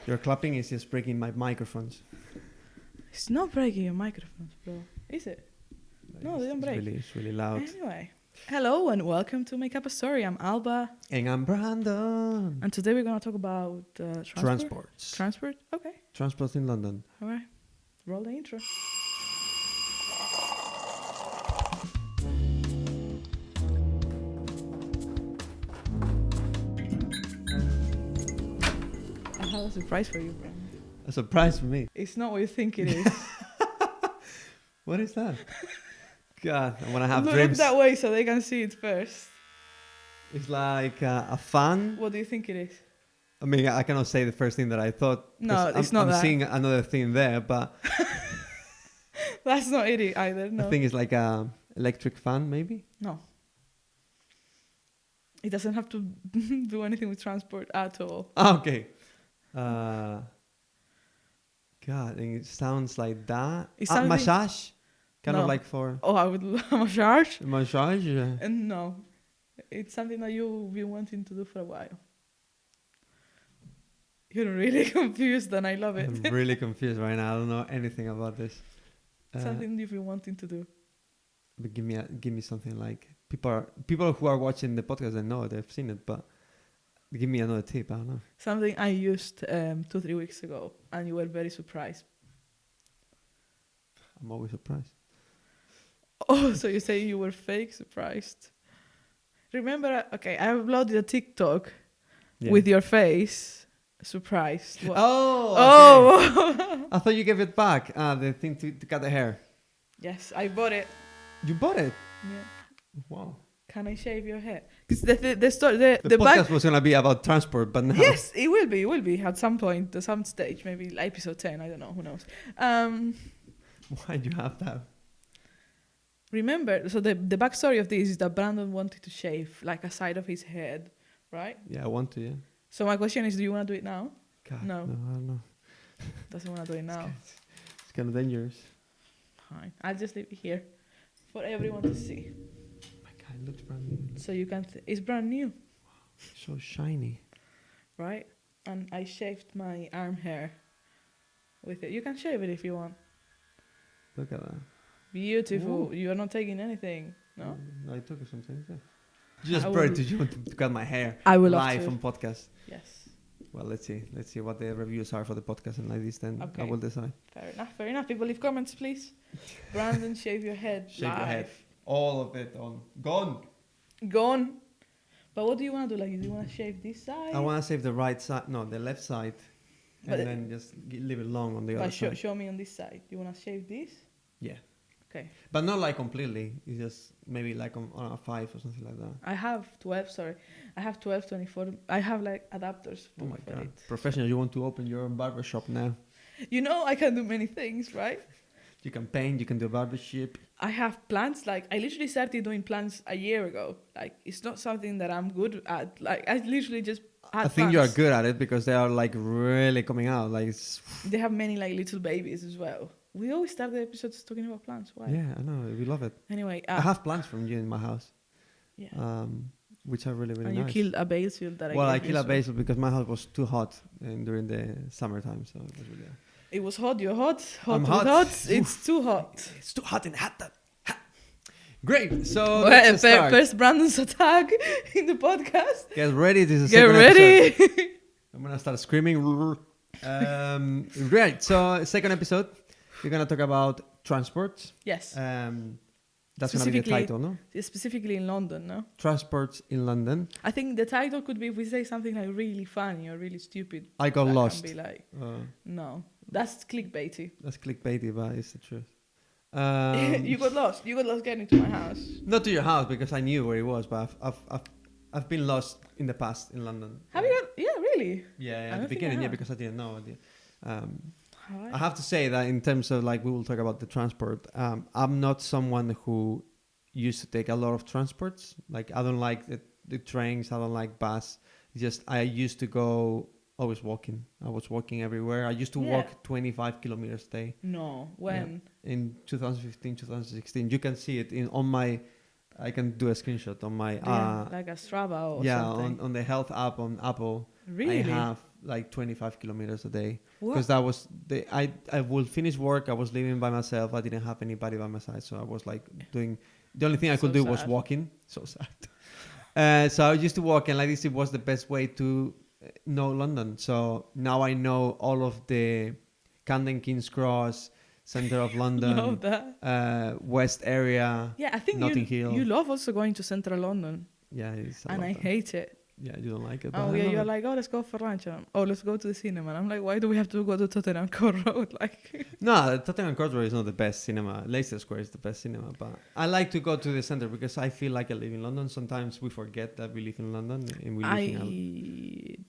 Your clapping is just breaking my microphones. It's not breaking your microphones, bro. Is it? No, they don't break. It's really loud. Anyway, hello and welcome to Make Up a Story. I'm Alba. And I'm Brandon. And today we're going to talk about transport. Transports. Transport? Okay. Transports in London. All right. Roll the intro. I have a surprise for you, bro. A surprise for me. It's not what you think it is. What is that? God, I want to have Look dreams. that way so they can see it first. It's like a fan. What do you think it is? I mean, I cannot say the first thing that I thought. No, it's not I'm that. seeing another thing there, but That's not it either, no. I think it's like a electric fan, maybe. No. It doesn't have to do anything with transport at all. Ah, okay. God, and it sounds like that. It sounds massage? Kind of No. like for Oh, I would love a massage. massage? Yeah. And no. It's something that you've been wanting to do for a while. You're really confused and I love it. I'm really confused right now. I don't know anything about this. Something you've been wanting to do. But give me something like people who are watching the podcast, they know they've seen it, but give me another tip. I don't know. Something I used 2-3 weeks ago and you were very surprised. I'm always surprised. Oh, so you say you were fake surprised. Remember, okay, I uploaded a TikTok with your face surprised. What? Oh! I thought you gave it back. The thing to cut the hair. Yes, I bought it. You bought it? Yeah. Wow. Can I shave your head? Because the The podcast back... was going to be about transport, but now... Yes, it will be at some point, at some stage, maybe like episode 10, I don't know, who knows. Why do you have that? Remember, so the backstory of this is that Brandon wanted to shave like a side of his head, right? Yeah, I want to, yeah. So my question is, do you want to do it now? God, No. I don't know. Doesn't want to do it now. It's kind of dangerous. Fine. I'll just leave it here for everyone to see. My God, it looks brand new. So you can... it's brand new, So shiny. right? And I shaved my arm hair with it. You can shave it if you want. Look at that. Beautiful. Ooh. You are not taking anything. No? No, I took it sometimes, yeah. You just I brought it would- to you to cut my hair I will love live to. on podcast. Yes. Well, let's see what the reviews are for the podcast, and like this, then Okay. I will decide. Fair enough. People leave comments, please. Brandon, shave your head Shave live. your head. All of it on. Gone. Gone. But what do you want to do? Like, do you want to shave this side? I want to save the right side, no, the left side, But and then just leave it long on the other But side. show me on this side. You want to shave this? Yeah. Okay. But not like completely. It's just maybe like on a 5 or something like that. I have 12, sorry. I have 12, 24. I have like adapters Oh my for God. it. Professional, you want to open your own barber shop now. You know I can do many things, right? You can paint, you can do barbershop. I have plants. Like, I literally started doing plants a year ago. Like, it's not something that I'm good at. Like, I literally just had I think you are plants. good at it because they are like really coming out. Like it's... They have many like little babies as well. We always start the episodes talking about plants. Why? Yeah, I know. We love it. Anyway, I have plants from you in my house. yeah. Which are really, really And nice. you killed a basil that I Well, I gave you killed a as well. basil because my house was too hot during the summertime, so it was really... It was hot. You're hot. Hot I'm with hot. hot. It's too hot. It's too hot in the hot tub. Ha. Great. So Well, let's start. first Brandon's attack in the podcast. Get ready. This is the Get second ready. episode. I'm gonna start screaming. Right. So second episode, we're gonna talk about transport. Yes. That's gonna be the Specifically- title, no? Specifically in London, no? Transport in London. I think the title could be if we say something like really funny or really stupid. I got that lost. Can be like, Uh, no. That's clickbaity. that's clickbaity, but it's the truth. You got lost. You got lost getting to my house. Not to your house because I knew where it was, but I've been lost in the past in London. Have you got... Yeah, really? Yeah, I at don't the think beginning, I yeah, have. because I didn't know. Alright. I have to say that in terms of like we will talk about the transport. I'm not someone who used to take a lot of transports. Like I don't like the trains. I don't like bus. It's just I used to go always walking. I was walking everywhere. I used to Yeah. walk 25 kilometers a day. No. When? In 2015, 2016. You can see it on my... I can do a screenshot on my... Yeah, like a Strava or yeah, something. on the health app on Apple. Really? I have like 25 kilometers a day. What? Because that was I will finish work. I was living by myself. I didn't have anybody by my side, so I was like doing. The only thing I could So do was sad. walking. So sad. So I used to walk, and like this, it was the best way to know London. So now I know all of the Camden King's Cross, centre of London, Love that. West area, Yeah, I think Notting Hill. you love also going to central London, Yeah, it's a and lot I of that. hate it. Yeah, you don't like it. But Oh I yeah, love you're it. like, oh, let's go for lunch. Oh, let's go to the cinema. And I'm like, why do we have to go to Tottenham Court Road? Like, No, Tottenham Court Road is not the best cinema. Leicester Square is the best cinema, but I like to go to the centre because I feel like I live in London. Sometimes we forget that we live in London and we live in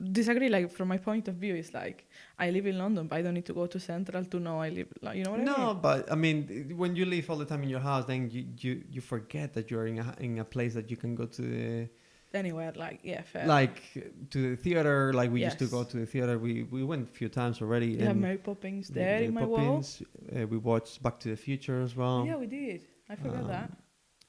disagree. Like from my point of view, it's like I live in London, but I don't need to go to Central to know I live. Like, you know what I mean? No, but I mean, when you live all the time in your house, then you forget that you're in a place that you can go to the Anywhere, like fair. like to the theater. Like we used to Yes. go to the theater. We went a few times already. You have Mary Poppins there in my wall. Poppins. We watched Back to the Future as well. Yeah, we did. I forgot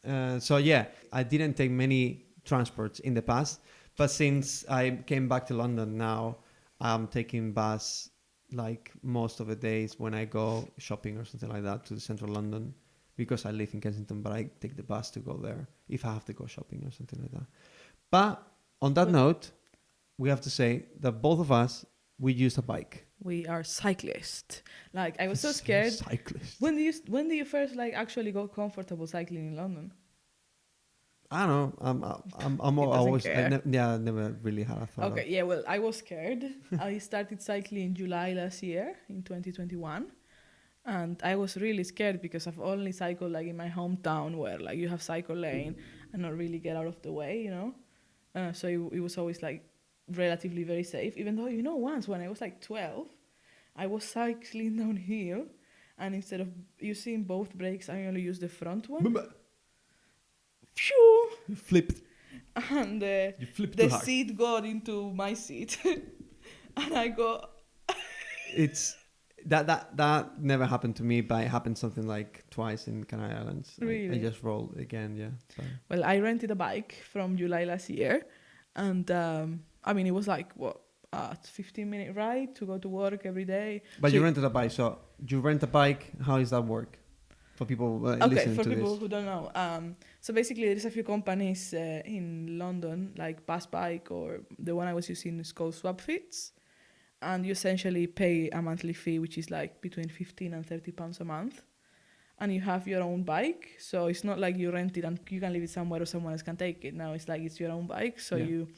that. So yeah, I didn't take many transports in the past, but since I came back to London now, I'm taking bus like most of the days when I go shopping or something like that to central London, because I live in Kensington, but I take the bus to go there if I have to go shopping or something like that. But on that note, we have to say that both of us, we use a bike. We are cyclists. Like I was so scared. Cyclists. When do you first like actually go comfortable cycling in London? I don't know. I'm He doesn't always care. I never really had a thought. Okay, yeah, well, I was scared. I started cycling in July last year, in 2021. And I was really scared because I've only cycled like in my hometown where like you have cycle lane and not really get out of the way, you know? So it was always like relatively very safe. Even though, once when I was like 12, I was cycling downhill and instead of using both brakes, I only used the front one. Phew! You flipped. And You flipped the too hard. seat got into my seat. And I go... It's that never happened to me, but it happened something like twice in Canary Islands. Really? I just rolled again, yeah. So. Well, I rented a bike from July last year. And I mean, it was like, 15-minute ride to go to work every day. But So you rented a bike, so you rent a bike, how does that work? For people okay, listening for to people this. who don't know. So basically, there's a few companies in London, like Bus Bike, or the one I was using is called SwapFits. And you essentially pay a monthly fee, which is like between 15 and 30 pounds a month. And you have your own bike. So it's not like you rent it and you can leave it somewhere or someone else can take it. Now it's like it's your own bike. So you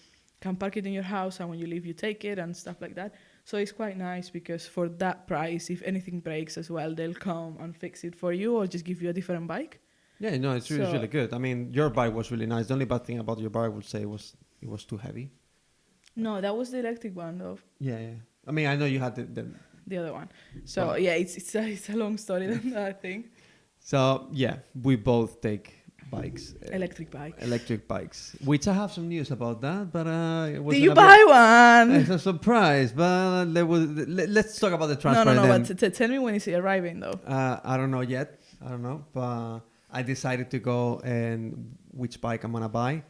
can park it in your house and when you leave, you take it and stuff like that. So it's quite nice because for that price, if anything breaks as well, they'll come and fix it for you or just give you a different bike. Yeah, no, it's really good. I mean, your bike was really nice. The only bad thing about your bike, I would say, was it was too heavy. No, that was the electric one though. Yeah. I mean, I know you had The other one. So yeah, it's a long story than that, I think. So yeah, we both take bikes. Electric bike. Electric bikes. Which I have some news about that, but it was Did you buy one? It's a surprise, but let's talk about the transport. No, then. but tell me when it's arriving though. I don't know yet. I don't know, but I decided to go and which bike I'm gonna buy,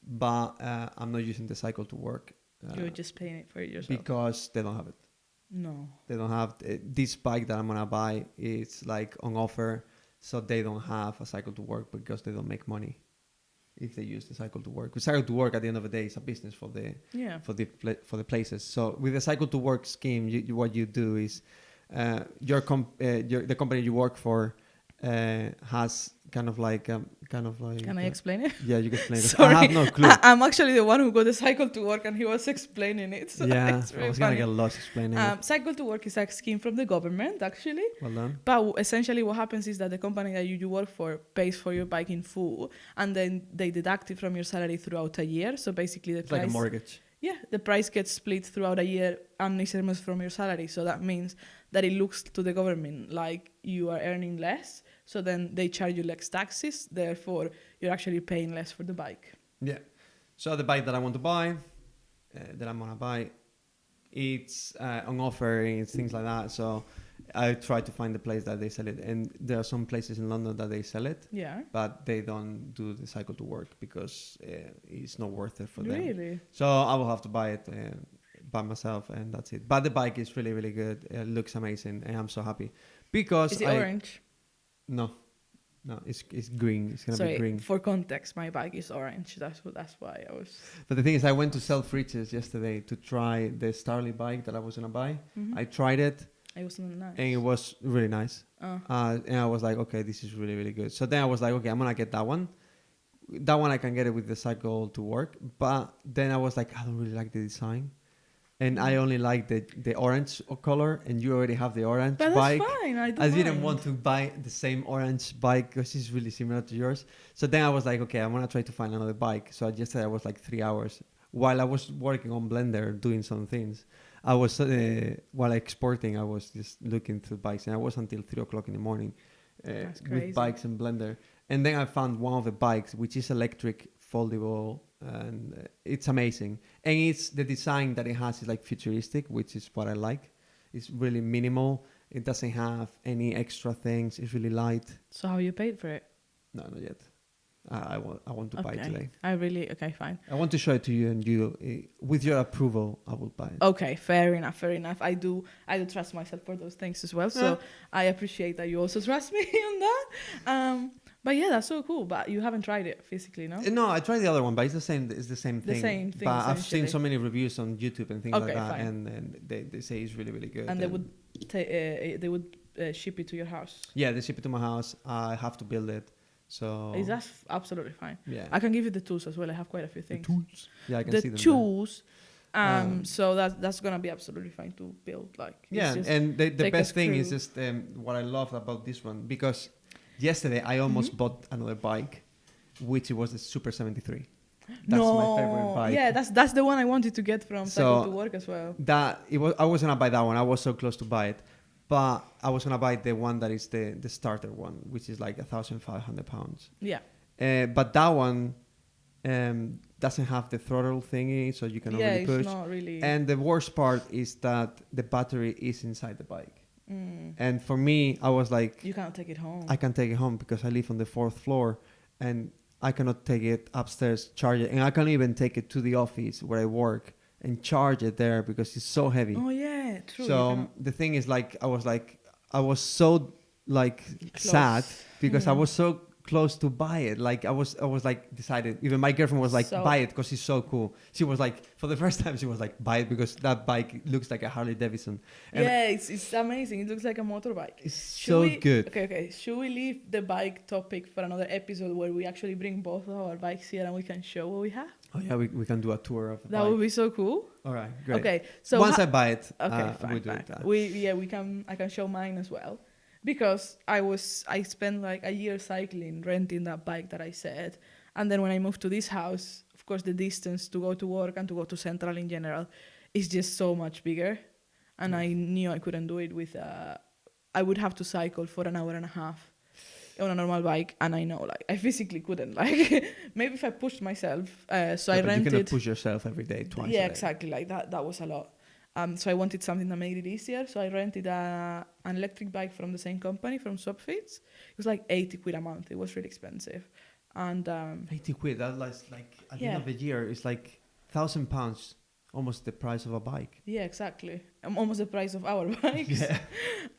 but I'm not using the cycle to work. You're just paying it for yourself. Because they don't have it. No. They don't have this bike that I'm gonna buy. It's like on offer, so they don't have a cycle to work because they don't make money if they use the cycle to work. Because cycle to work at the end of the day is a business for the places. So with the cycle to work scheme, what you do is the company you work for has kind of like. Can I explain it? Yeah, you can explain it. Sorry, I have no clue. I'm actually the one who got the cycle to work and he was explaining it. So Yeah, it's I really was gonna funny. get lost explaining it. Cycle to work is a scheme from the government actually. Well done. But essentially what happens is that the company that you work for pays for your bike in full and then they deduct it from your salary throughout a year. So basically the It's price... like a mortgage. Yeah, the price gets split throughout a year and it's almost from your salary. So that means that it looks to the government like you are earning less. So then they charge you less taxes. Therefore, you're actually paying less for the bike. Yeah. So the bike that I want to buy, that I'm gonna buy, it's on offer and it's things like that. So I try to find the place that they sell it, and there are some places in London that they sell it, Yeah. but they don't do the cycle to work because it's not worth it for them. Really? So I will have to buy it by myself, and that's it. But the bike is really, really good. It looks amazing, and I'm so happy because Is it orange? no, no, it's green. It's gonna be Sorry, green. for context, my bike is orange. That's why I was. But the thing is, I went to Selfridges yesterday to try the Starly bike that I was gonna buy. Mhm. I tried it, It was not nice. and it was really nice. Oh. And I was like, okay, this is really, really good. So then I was like, okay, I'm gonna get that one. That one I can get it with the cycle to work. But then I was like, I don't really like the design, and I only like the orange color. And you already have the orange But bike. that's fine. I don't I didn't mind. want to buy the same orange bike because it's really similar to yours. So then I was like, okay, I'm gonna try to find another bike. So I just said I was like 3 hours while I was working on Blender doing some things. I was while exporting, I was just looking through bikes, and I was until 3 o'clock in the morning That's crazy. with bikes and Blender. And then I found one of the bikes which is electric, foldable, and it's amazing. And it's the design that it has is like futuristic, which is what I like. It's really minimal. It doesn't have any extra things. It's really light. So how you paid for it? No, not yet. I want to buy it Okay. today. I really okay, fine. I want to show it to you, and you, with your approval, I will buy it. Okay, fair enough, fair enough. I do trust myself for those things as well. So I appreciate that you also trust me on that. But yeah, that's so cool. But you haven't tried it physically, no? No, I tried the other one, but it's the same. It's the same The thing. same thing, But I've seen essentially. so many reviews on YouTube and things like Okay, that, fine. and they say it's really, really good. And they would ship it to your house. Yeah, they ship it to my house. I have to build it. So Is that absolutely fine? yeah, I can give you the tools as well. I have quite a few things. yeah, I can The see them. tools. So that's gonna be absolutely fine to build. Like it's Yeah, just and the take a best thing is screw. just what I love about this one, because yesterday I almost Mm-hmm. bought another bike, which was the Super 73. That's no, my favorite bike. yeah, that's the one I wanted to get from Cycle So- to Work as well. I was gonna buy that one. I was so close to buy it, but I was gonna buy the one that is the starter one, which is like £1,500. Yeah, But that one doesn't have the throttle thingy, so you cannot yeah, really it's push. not really. And the worst part is that the battery is inside the bike. And for me, I was like, You can't take it home. I can take it home because I live on the 4th floor, and I cannot take it upstairs, charge it, and I can't even take it to the office where I work and charge it there because it's so heavy. Oh yeah, true. you So cannot- the thing is, I was so Close. sad because I Mm. was so close to buy it. Like I was like decided. Even my girlfriend was like, So- buy it because it's so cool. She was like, for the first time, she was like, buy it because that bike looks like a Harley Davidson. And yeah, it's amazing. It looks like a motorbike. it's Should so we- good. Okay. Should we leave the bike topic for another episode where we actually bring both of our bikes here and we can show what we have? Oh yeah, we can do a tour of the That bike. would be so cool. All right, great. Okay, so Once I buy it, okay, fine, we do fine. it. I can show mine as well, because I spent like a year cycling, renting that bike that I said, and then when I moved to this house, of course the distance to go to work and to go to Central in general is just so much bigger, and I knew I couldn't do it with. I would have to cycle for an hour and a half on a normal bike, and I know like I physically couldn't. Like maybe if I pushed myself, so Yeah, I but you rented. cannot push yourself every day, twice. Yeah, a day. exactly. Like that was a lot. So I wanted something that made it easier. So I rented an electric bike from the same company, from Swapfits. It was like 80 quid a month. It was really expensive. And 80 quid. That's like at the Yeah. end of the year, it's like £1,000, almost the price of a bike. yeah, exactly. Almost the price of our bikes.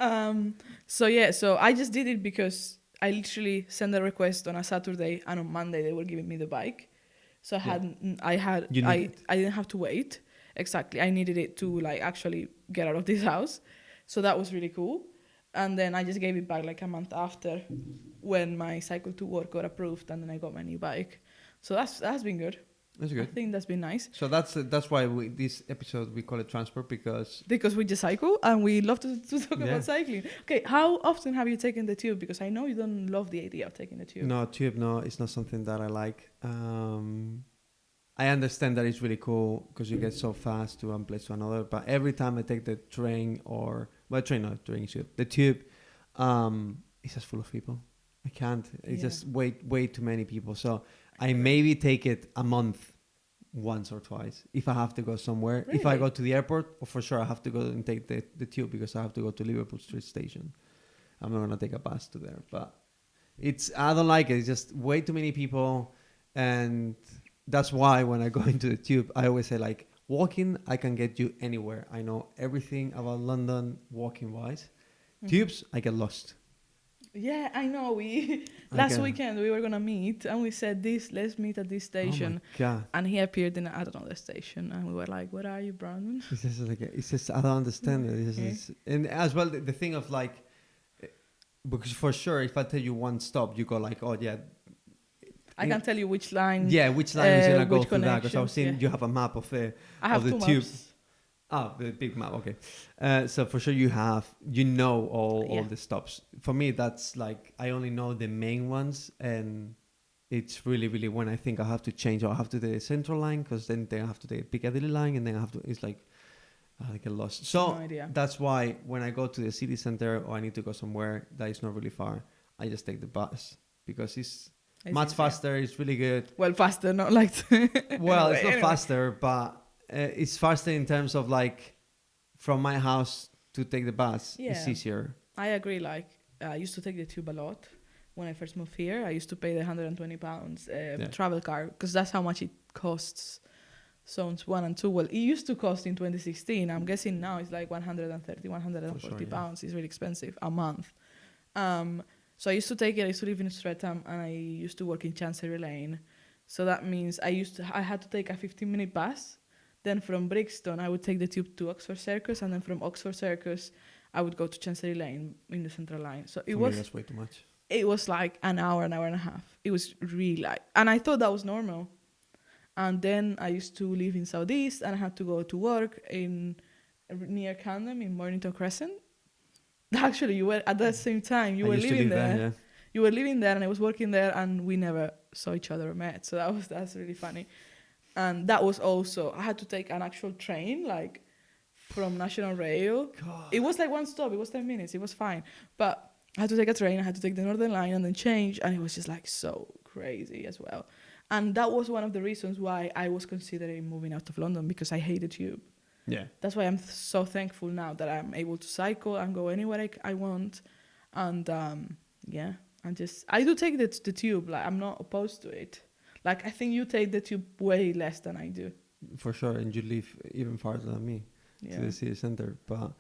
Yeah. So I just did it because I literally sent a request on a Saturday, and on Monday they were giving me the bike. So You need it. I didn't have to wait. Exactly. I needed it to like actually get out of this house. So that was really cool. And then I just gave it back like a month after, when my cycle to work got approved, and then I got my new bike. So that's been good. That's I good. think that's been nice, So that's why this episode we call it transport, because because we just cycle and we love to talk Yeah. about cycling. Okay, how often have you taken the tube? Because I know you don't love the idea of taking the tube. no, it's not something that I like. I understand that it's really cool because you get so fast to one place to another, but every time I take the train the tube, it's just full of people. I can't. It's Yeah. just way too many people. So I maybe take it a month, once or twice, if I have to go somewhere. If I Really? go to the airport, for sure I have to go and take the tube, because I have to go to Liverpool Street Station. I'm not gonna take a bus to there, but I don't like it. It's just way too many people, and that's why when I go into the tube, I always say like, walking, I can get you anywhere. I know everything about London walking wise. Tubes, I get lost. Yeah, I know. We I last get- weekend we were gonna meet, and we said this. Let's meet at this Oh my station, god! and he appeared in I don't know the station, and we were like, "Where are you, Brandon?" It's just like it's just I don't understand it. And as well the thing of like, because for sure if I tell you one stop, you go like, oh yeah, I can tell you which line. yeah, which line is gonna go which through that? Because I was connections, seeing yeah. you have a map of I have the two tube. maps. Ah, the big map. Okay, so for sure you know all the stops. For me, that's like I only know the main ones, and it's really when I think I have to change, or I have to do the central line, because then I have to take Piccadilly line, and then I have to. It's like I get lost. So No idea. that's why when I go to the city center or I need to go somewhere that is not really far, I just take the bus because it's much easier. faster. It's really good. Well, faster, not like. Well, it's not Anyway. faster, but it's faster in terms of like from my house to take the bus. It's Yeah. easier. I agree. Like I used to take the tube a lot when I first moved here. I used to pay the £120 travel card because that's how much it costs. Zones 1 and 2. Well, it used to cost in 2016. I'm guessing now it's like 130, 140 For sure, yeah. pounds. It's really expensive a month. So I used to take it. I used to live in Streatham and I used to work in Chancery Lane. So that means I had to take a 15-minute bus. Then from Brixton, I would take the tube to Oxford Circus, and then from Oxford Circus, I would go to Chancery Lane in the Central Line. So For me, that's way too much. it was like an hour and a half. It was really like, and I thought that was normal. And then I used to live in Southeast, and I had to go to work in near Camden in Mornington Crescent. Actually, you were at the same time. You I were used to living live there. yeah. You were living there, and I was working there, and we never saw each other or met. So that's really funny. And that was also I had to take an actual train, like from National Rail. God. It was like one stop. It was 10 minutes. It was fine, but I had to take a train. I had to take the Northern Line and then change, and it was just like so crazy as well. And that was one of the reasons why I was considering moving out of London, because I hate the tube. Yeah. That's why I'm so thankful now that I'm able to cycle and go anywhere I want. And yeah, I do take the tube. Like I'm not opposed to it. Like I think you take the tube way less than I do. For sure, and you live even farther than me Yeah. to the city center. But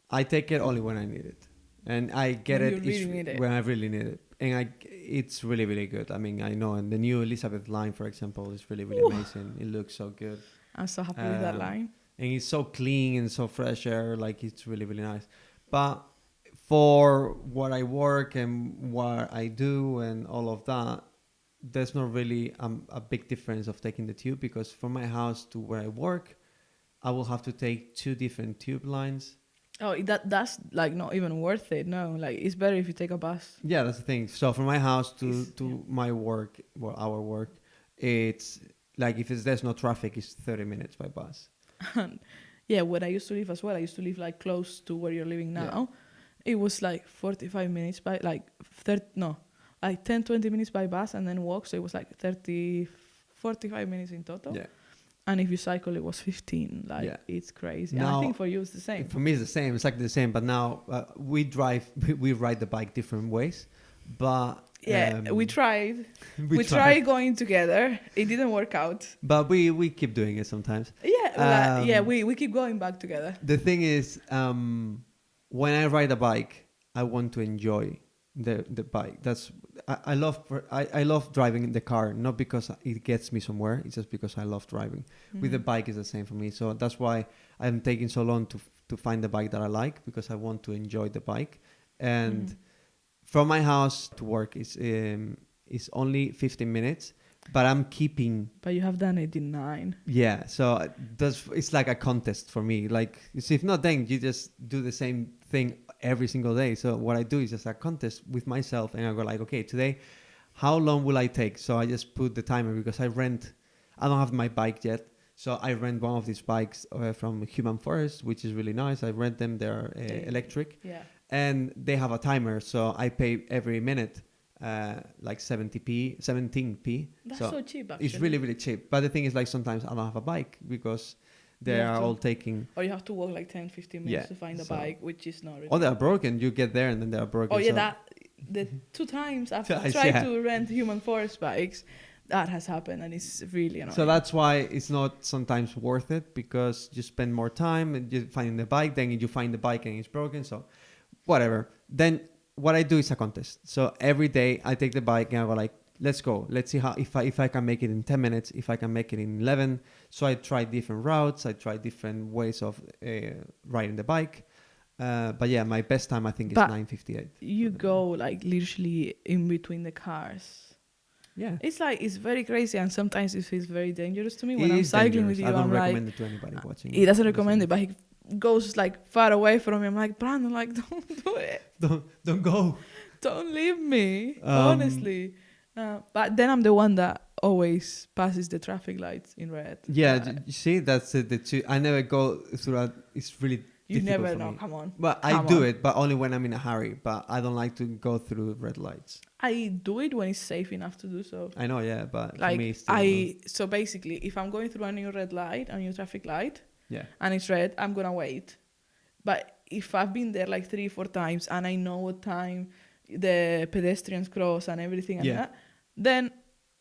I take it only when I need it, and I get When it, you really need it. when I really need it, and it's really good. I mean, I know, and the new Elizabeth line, for example, is really amazing. It looks so good, I'm so happy with that Um, line. and it's so clean and so fresh air. Like it's really nice. But for what I work and what I do and all of that, there's not really a big difference of taking the tube, because from my house to where I work, I will have to take 2 different tube lines. Oh, that's like not even worth it. No, like it's better if you take a bus. Yeah, that's the thing. So from my house to Yeah. my work, well, our work, it's like if there's no traffic, it's 30 minutes by bus. Yeah, when I used to live as well, I used to live like close to where you're living now. It was like 45 minutes by like 10, 20 minutes by bus and then walk. So it was like 30, 45 minutes in total. Yeah. And if you cycle, it was 15. Like Yeah. it's crazy. Now- and I think for you it's the same. For me, it's the same. It's like the same. But now we ride the bike different ways. But Yeah, we tried. We try. tried going together. It didn't work out. But we keep doing it sometimes. Yeah, we keep going back together. The thing is, when I ride a bike, I want to enjoy the bike. I love driving in the car, not because it gets me somewhere. It's just because I love driving. With the bike, it's the same for me. So that's why I'm taking so long to find the bike that I like, because I want to enjoy the bike. And from my house to work is only 15 minutes, but I'm keeping. But you have done it in 9. Yeah, so it's like a contest for me. Like, if not, then you just do the same thing every single day. So what I do is just a contest with myself, and I go like, okay, today, how long will I take? So I just put the timer, because I don't have my bike yet. So I rent one of these bikes from Human Forest, which is really nice. I rent them, they're electric. Yeah. And they have a timer, so I pay every minute like 17p. That's so cheap, actually. It's really cheap. But the thing is, like, sometimes I don't have a bike because they You have are to- all taking. Or you have to walk like 10, 15 minutes Yeah, to find a so- bike, which is not really... Oh, they are broken. You get there and then they are broken. Oh, yeah, so- the 2 times I've Twice, tried yeah. to rent Human Forest bikes, That has happened, and it's really annoying. So that's why it's not sometimes worth it, because you spend more time and you finding the bike, then you find the bike and it's broken. So whatever. Then what I do is a contest. So every day I take the bike and I go like, let's go. Let's see how if I can make it in 10 minutes, if I can make it in 11. So I try different routes. I try different ways of riding the bike. But yeah, my best time I think is But 9:58. you go like literally in between the cars. Yeah. It's like, it's very crazy, and sometimes it feels very dangerous to me It when I'm is cycling dangerous. with you. I don't I'm like, recommend it to anybody watching. he doesn't listening. recommend it, but he goes like far away from me. I'm like, Brandon, like, don't do it. Don't go. Don't leave me. Um, Honestly. But then I'm the one that always passes the traffic lights in red. Yeah, Like, you see, that's the two. I never go through that. It's really you difficult never for know. me. Come on. But I Come do on. it, but only when I'm in a hurry. But I don't like to go through red lights. I do it when it's safe enough to do so. I know, yeah, but Like for me, it's still, so basically, if I'm going through a new red light, a new traffic light, yeah, and it's red, I'm gonna wait. But if I've been there like 3-4 times and I know what time the pedestrians cross and everything and Yeah. that, then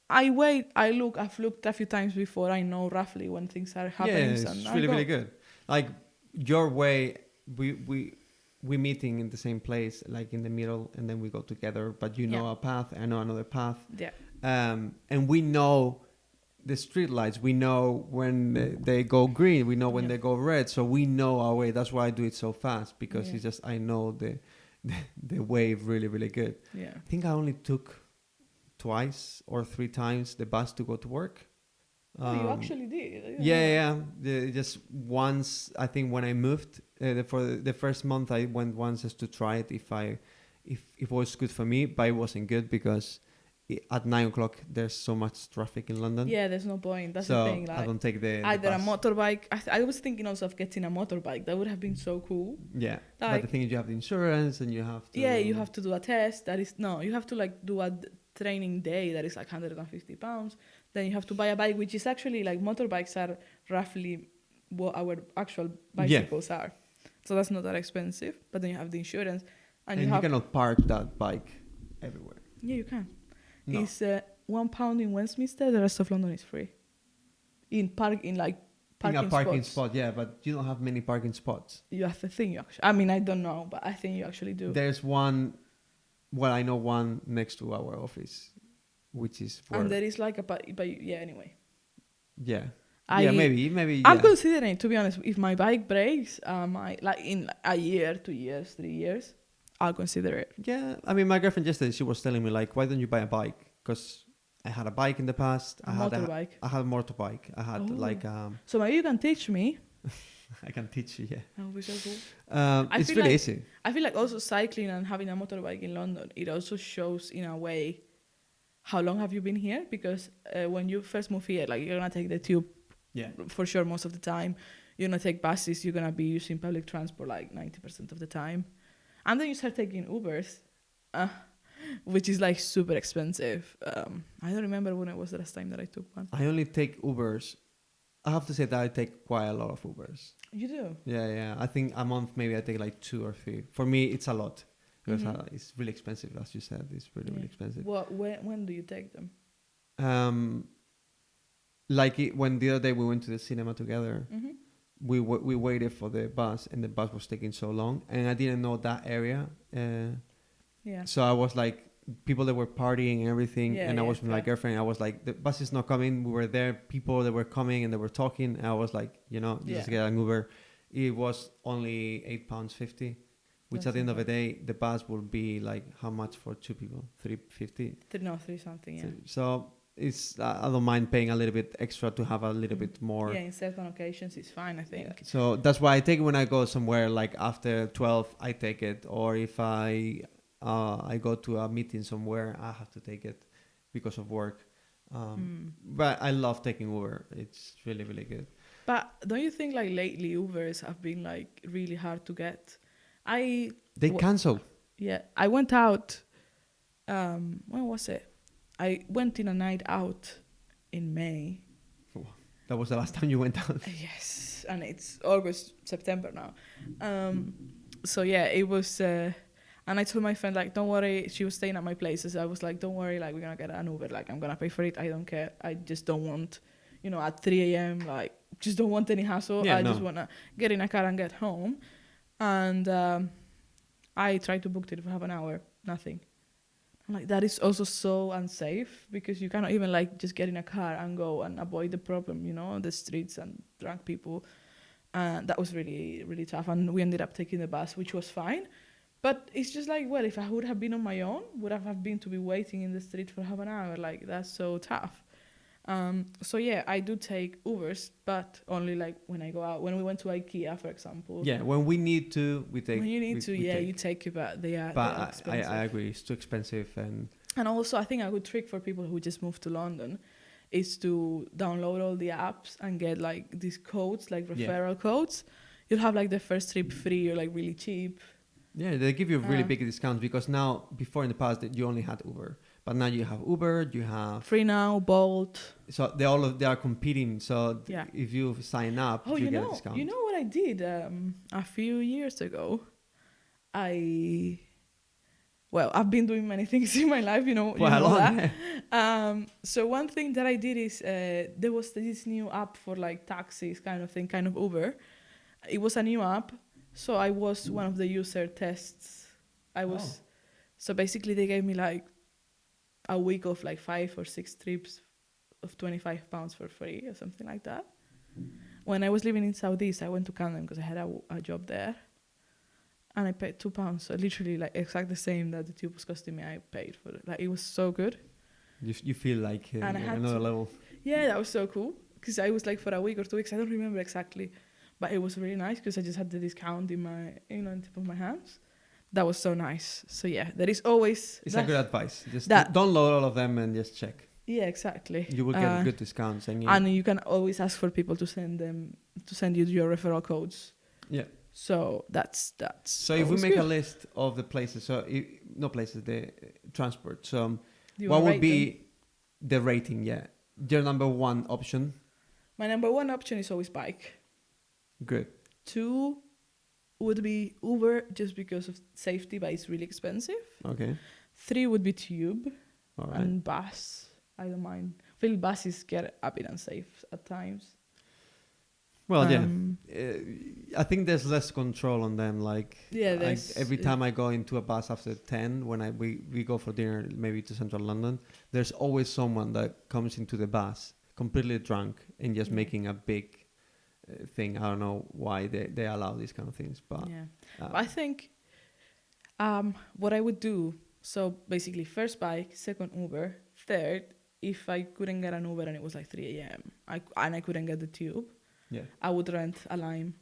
I wait. I've looked a few times before. I know roughly when things are yeah, happening. it's and I really go. really good. Like your way, we meeting in the same place, like in the middle, and then we go together. But you know Yeah. a path, I know another path, Yeah. and we know the street lights. We know when they go green. We know when Yeah. they go red. So we know our way. That's why I do it so fast, because Yeah. it's just I know the way really really good. Yeah. I think I only took twice or three times the bus to go to work. Oh, you actually did. I didn't know Yeah, that. yeah. Just once, I think when I moved for the first month, I went once just to try it if it was good for me, but it wasn't good because at 9 o'clock there's so much traffic in London. Yeah, there's no point. That's so the thing. I Like, don't take the either a bus. motorbike. I was thinking also of getting a motorbike. That would have been so cool. Yeah, but Like, the thing is, you have the insurance and you have to. yeah, you have to do a test. You have to like do a training day that is like £150. Then you have to buy a bike, which is actually like, motorbikes are roughly what our actual bicycles are. So that's not that expensive. But then you have the insurance, and you have cannot park that bike everywhere. yeah, you can. No. It's £1 in Westminster. The rest of London is free. In parking In a parking spots. spot, yeah, but you don't have many parking spots. You have to think. I mean, I don't know, but I think you actually do. There's one, well, I know one next to our office, which is where, And there is like but yeah, anyway. yeah, I- yeah, maybe. Yeah. I'm considering, to be honest, if my bike breaks, like in a year, 2 years, 3 years, I'll consider it. Yeah, I mean, my girlfriend yesterday, she was telling me like, why don't you buy a bike? Because I had a bike in the past. A I had motorbike. I had a motorbike. I had Oh. like So maybe you can teach me. I can teach you. Yeah, That would be so cool. I it's feel really like- easy. I feel like also cycling and having a motorbike in London, it also shows in a way how long have you been here? Because when you first move here, like, you're gonna take the tube Yeah, for sure most of the time. You're gonna take buses. You're gonna be using public transport like 90% of the time, and then you start taking Ubers, which is like super expensive. I don't remember when it was the last time that I took one. I only take Ubers. I have to say that I take quite a lot of Ubers. You do? Yeah. I think a month maybe I take like 2 or 3. For me, it's a lot because Mhm. It's really expensive, as you said. It's really Yeah. really expensive. When do you take them? When the other day we went to the cinema together, Mm-hmm. we waited for the bus, and the bus was taking so long, and I didn't know that area. Yeah. So I was like, people that were partying and everything, Yeah, and I yeah, was with my fair. girlfriend. I was like, the bus is not coming. We were there, people that were coming and they were talking. And I was like, just Yeah. get an Uber. It was only £8.50, which That's at the end of the okay. day, the bus will be like how much for 2 people? £3.50. Three something. Yeah. So it's I don't mind paying a little bit extra to have a little bit more. Yeah, in certain occasions it's fine, I think. Yeah. So that's why I take it when I go somewhere, like after 12, I take it. Or if I go to a meeting somewhere, I have to take it because of work. But I love taking Uber. It's really, really good. But don't you think like lately Ubers have been like really hard to get? They Wha- cancel. Yeah, I went out. When was it? I went in a night out in May. That was the last time you went out. Yes, and it's August, September now. So yeah, it was. And I told my friend, like, don't worry. She was staying at my place. So I was like, don't worry, like, we're going to get an Uber. Like, I'm going to pay for it. I don't care. I just don't want, at 3 a.m., like, just don't want any hassle. Yeah, I no. just want to get in a car and get home. And I tried to book it for half an hour. Nothing. I'm like, that is also so unsafe because you cannot even, like, just get in a car and go and avoid the problem, the streets and drunk people. And that was really, really tough. And we ended up taking the bus, which was fine. But it's just like, well, if I would have been on my own, would I have been to be waiting in the street for half an hour? Like, that's so tough. So, yeah, I do take Ubers, but only, like, when I go out. When we went to IKEA, for example. Yeah, when we need to, we take. When you need to, take. you take it, but they are But expensive. I agree, it's too expensive. And also, I think a good trick for people who just moved to London is to download all the apps and get, like, these codes, like referral codes. You'll have, like, the first trip free or, like, really cheap. Yeah, they give you really big discounts because now, before in the past, you only had Uber. But now you have Uber, you have... Free Now, Bolt. So they are competing. So if you sign up, you get a discount. You know what I did a few years ago? I've been doing many things in my life, you know that. Yeah. So one thing that I did is there was this new app for, like, taxis kind of thing, kind of Uber. It was a new app. So I was one of the user tests. So basically they gave me, like, a week of, like, 5 or 6 trips of £25 for free or something like that. When I was living in Southeast, I went to Camden because I had a job there. And I paid £2. So literally, like, exactly the same that the tube was costing me, I paid for it. Like, it was so good. You feel like another level. Yeah, that was so cool. Because I was, like, for a week or 2 weeks, I don't remember exactly. But it was really nice because I just had the discount in my, in the tip of my hands. That was so nice. So yeah, there is always... It's a good advice. Just download all of them and just check. Yeah, exactly. You will get good discounts. And you can always ask for people to send you your referral codes. Yeah. So that's. So if we make a list of the places, the transport. So what would be the rating? Yeah, your number one option. My number one option is always bike. Good. 2 would be Uber, just because of safety, but it's really expensive. Okay. 3 would be tube. All right. And bus. I don't mind. I feel buses get a bit unsafe at times. Well, I think there's less control on them. Like, every time I go into a bus after 10, when we go for dinner, maybe to central London, there's always someone that comes into the bus completely drunk and just making a big thing. I don't know why they allow these kind of things, but I think what I would do, so basically first bike, second Uber, third, if I couldn't get an Uber and it was like 3 a.m. and I couldn't get the tube, I would rent a Lime.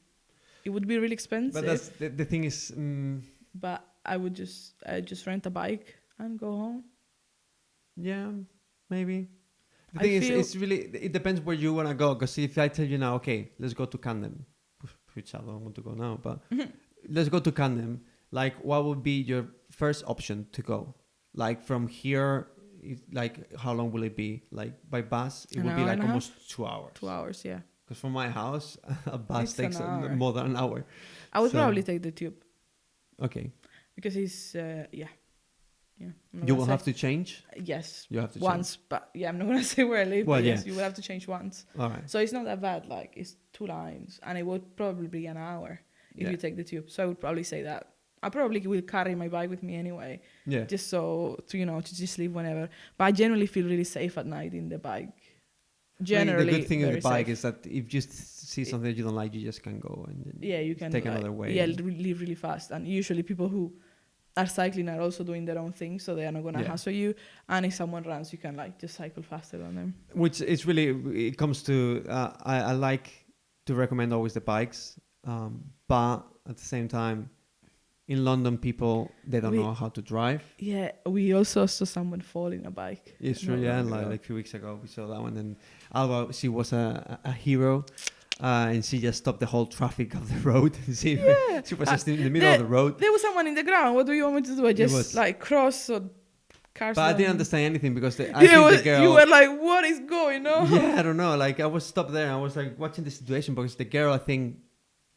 It would be really expensive. But that's the thing is... But I would just rent a bike and go home. Yeah, maybe. The thing is, it's really... It depends where you want to go. Because if I tell you now, okay, let's go to Camden, which I don't want to go now, but let's go to Camden. Like, what would be your first option to go? Like, from here... Like, how long will it be? Like, by bus, it would be like almost 2 hours. 2 hours, yeah. Because from my house, a bus takes more than an hour. I would probably take the tube. Okay. Because it's, yeah. You will have to change? Yes. You have to once, change. But yeah, I'm not going to say where I live. Well, but yes, you will have to change once. All right. So it's not that bad. Like, it's 2 lines. And it would probably be an hour if you take the tube. So I would probably say that. I probably will carry my bike with me anyway. Yeah. Just so, to just leave whenever. But I generally feel really safe at night in the bike. Generally, the good thing with the bike safe. Is that if you just see something you don't like, you just can go and you can take another way. Yeah, leave really fast. And usually people who are cycling are also doing their own thing, so they are not going to hassle you. And if someone runs, you can just cycle faster than them. Which is really, it comes to, I like to recommend always the bikes, but at the same time, in London, people, they don't know how to drive. Yeah, we also saw someone fall in a bike. It's true, like a few weeks ago, we saw that one. And Alba, she was a hero, and she just stopped the whole traffic of the road. She was just in the middle of the road. There was someone in the ground. What do you want me to do? I just cross or cars. But I didn't understand anything because I think the girl... You were like, what is going on? Yeah, I don't know. Like, I was stopped there and I was like watching the situation because the girl, I think...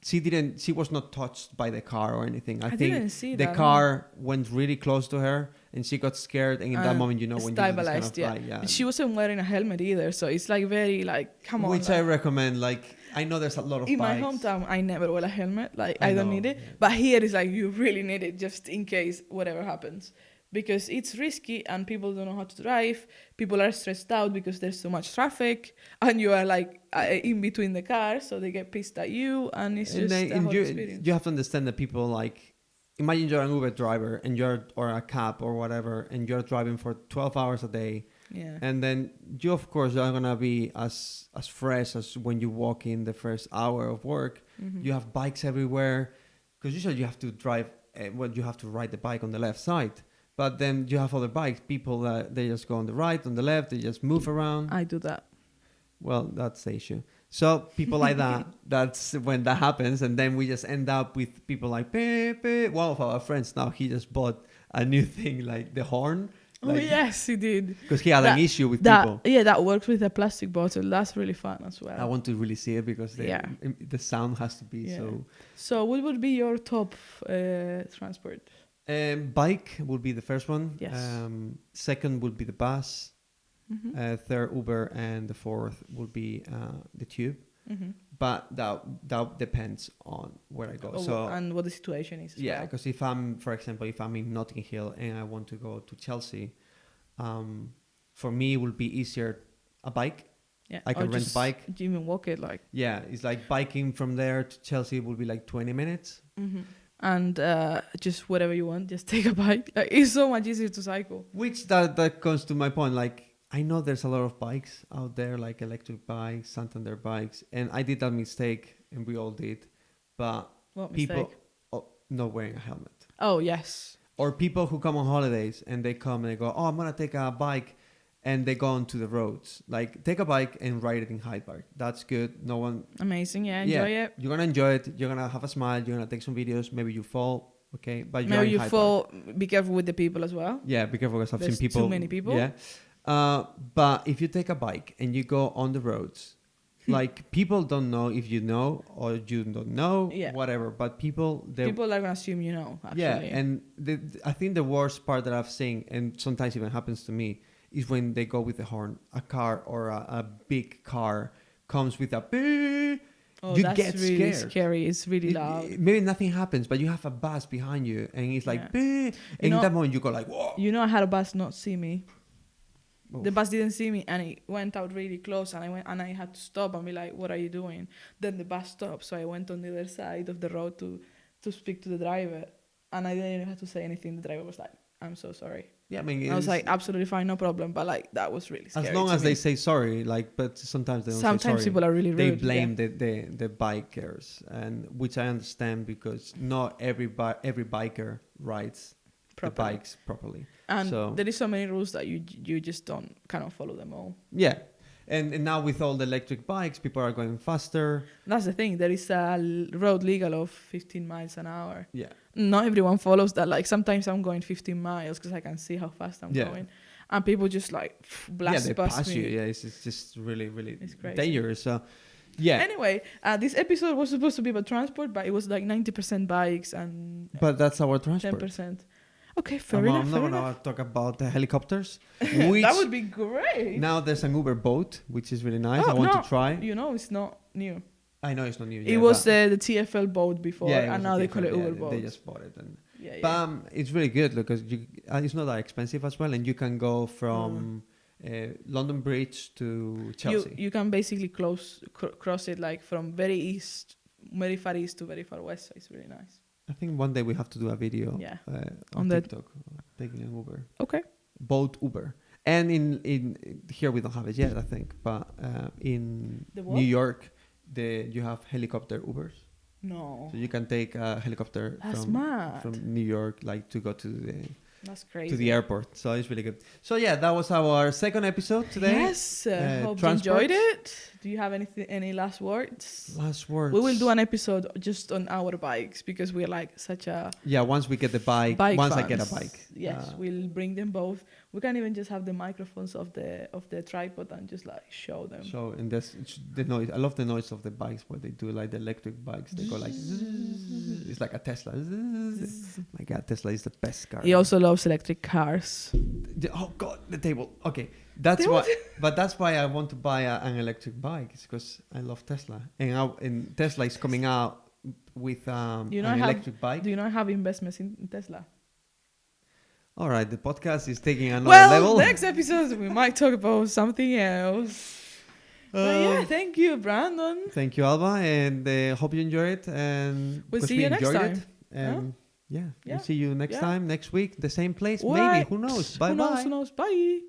she was not touched by the car or anything. I think didn't see the that. car went really close to her and she got scared. And in that moment, when you do this kind of stabilized, yeah. like, She wasn't wearing a helmet either, so it's like very like, come on. Which like, I recommend. Like, I know there's a lot of in bikes. my hometown, I never wear a helmet. Like, I don't know, need it. yeah. But here is like, you really need it just in case whatever happens. Because it's risky and people don't know how to drive. People are stressed out because there's so much traffic. And you are like in between the cars, so they get pissed at you. And it's just a whole experience. You have to understand that people like, imagine you're an Uber driver and or a cab or whatever, and you're driving for 12 hours a day. Yeah. And then you, of course, are going to be as fresh as when you walk in the first hour of work. Mm-hmm. You have bikes everywhere, because usually you have to drive, you have to ride the bike on the left side. But then you have other bikes, people that they just go on the right, on the left, they just move around. I do that. Well, that's the issue. So people like that, that's when that happens. And then we just end up with people like, beep, beep. One of our friends now, he just bought a new thing, like the horn. Like, yes, he did. Because he had an issue with people. Yeah, that works with a plastic bottle. That's really fun as well. I want to really see it because the sound has to be so... So what would be your top transport? Bike would be the first one. Yes. Second would be the bus. Mm-hmm. Third, Uber. And the fourth would be the tube. Mm-hmm. But that depends on where I go. And what the situation is. Yeah, because if I'm in Notting Hill and I want to go to Chelsea, for me it will be easier a bike. Yeah, I can rent a bike. Even walk it like. Yeah, it's like biking from there to Chelsea will be like 20 minutes. Mm-hmm. And just whatever you want, just take a bike. Like, it's so much easier to cycle. Which that comes to my point. Like, I know there's a lot of bikes out there, like electric bikes, Santander bikes, and I did that mistake, and we all did. But What people mistake? not wearing a helmet. Oh, yes. Or people who come on holidays and they come and they go, oh, I'm gonna take a bike, and they go onto the roads. Like, take a bike and ride it in Hyde Park. That's good. No one. Amazing. Yeah, enjoy it. You're gonna enjoy it. You're gonna have a smile. You're gonna take some videos. Maybe you fall. Okay, but Maybe you Hyde fall. Park. Be careful with the people as well. Yeah, be careful because I've There's seen people. too many people. Yeah. But if you take a bike and you go on the roads, like, people don't know if you know or you don't know, whatever. But people are gonna assume you know. Actually. Yeah, and I think the worst part that I've seen, and sometimes even happens to me, is when they go with the horn. A car or a big car comes with a beep. Oh, you that's get really scared. Scary. It's really loud. Maybe nothing happens, but you have a bus behind you, and it's like beep. And in that moment, you go like, whoa. You know, I had a bus not see me. Oof. The bus didn't see me, and it went out really close, and I had to stop and be like, "What are you doing?" Then the bus stopped, so I went on the other side of the road to speak to the driver, and I didn't have to say anything. The driver was like, "I'm so sorry." Yeah, I mean, I was like, "Absolutely fine, no problem." But like, that was really scary. As long as they say sorry, like, but sometimes they don't. Sometimes say sorry. people are really rude. They blame the bikers, and which I understand, because not every biker rides the bikes properly. And there is so many rules that you just cannot follow them all. Yeah. And now with all the electric bikes, people are going faster. That's the thing. There is a road legal of 15 miles an hour. Yeah. Not everyone follows that. Like, sometimes I'm going 15 miles because I can see how fast I'm going. And people just like blast they past pass me. you. Yeah, it's just really, really crazy. dangerous. So, yeah. Anyway, this episode was supposed to be about transport, but it was like 90% bikes and... But that's our transport. 10%. Okay, fair enough. I'm not going to talk about the helicopters. That would be great. Now there's an Uber boat, which is really nice. I want to try. You know, it's not new. I know it's not new. It was the TfL boat before, and now they call it Uber boat. They just bought it. But it's really good because it's not that expensive as well, and you can go from London Bridge to Chelsea. You can basically cross it like from very far east to very far west. So it's really nice. I think one day we have to do a video on TikTok taking an Uber. Okay. Boat Uber. And in here we don't have it yet, I think. But in New York, you have helicopter Ubers. No. So you can take a helicopter from New York, like, to go to That's crazy. to the airport. So it's really good. So yeah, that was our second episode today. Yes, hope you enjoyed it. Do you have any last words? Last words. We will do an episode just on our bikes because we're like such a once we get the bike once I get a bike. Yes, we'll bring them both. We can even just have the microphones of the tripod and just like show them. So and that's the noise. I love the noise of the bikes where they do like the electric bikes. They go like zzz. It's like a Tesla. Zzz. My God, Tesla is the best car. He also loves electric cars. Oh God, the table. Okay, that's why. But that's why I want to buy an electric bike. It's because I love Tesla, and Tesla is coming out with an electric bike. Do you know I have investments in Tesla? All right, the podcast is taking another well, level. Next episode we might talk about something else. But yeah, thank you, Brandon. Thank you, Alba, and hope you enjoy it. And we'll see you next time. And we'll see you next time, next week, the same place, maybe. Right. Who knows? Bye bye. Who knows? Bye.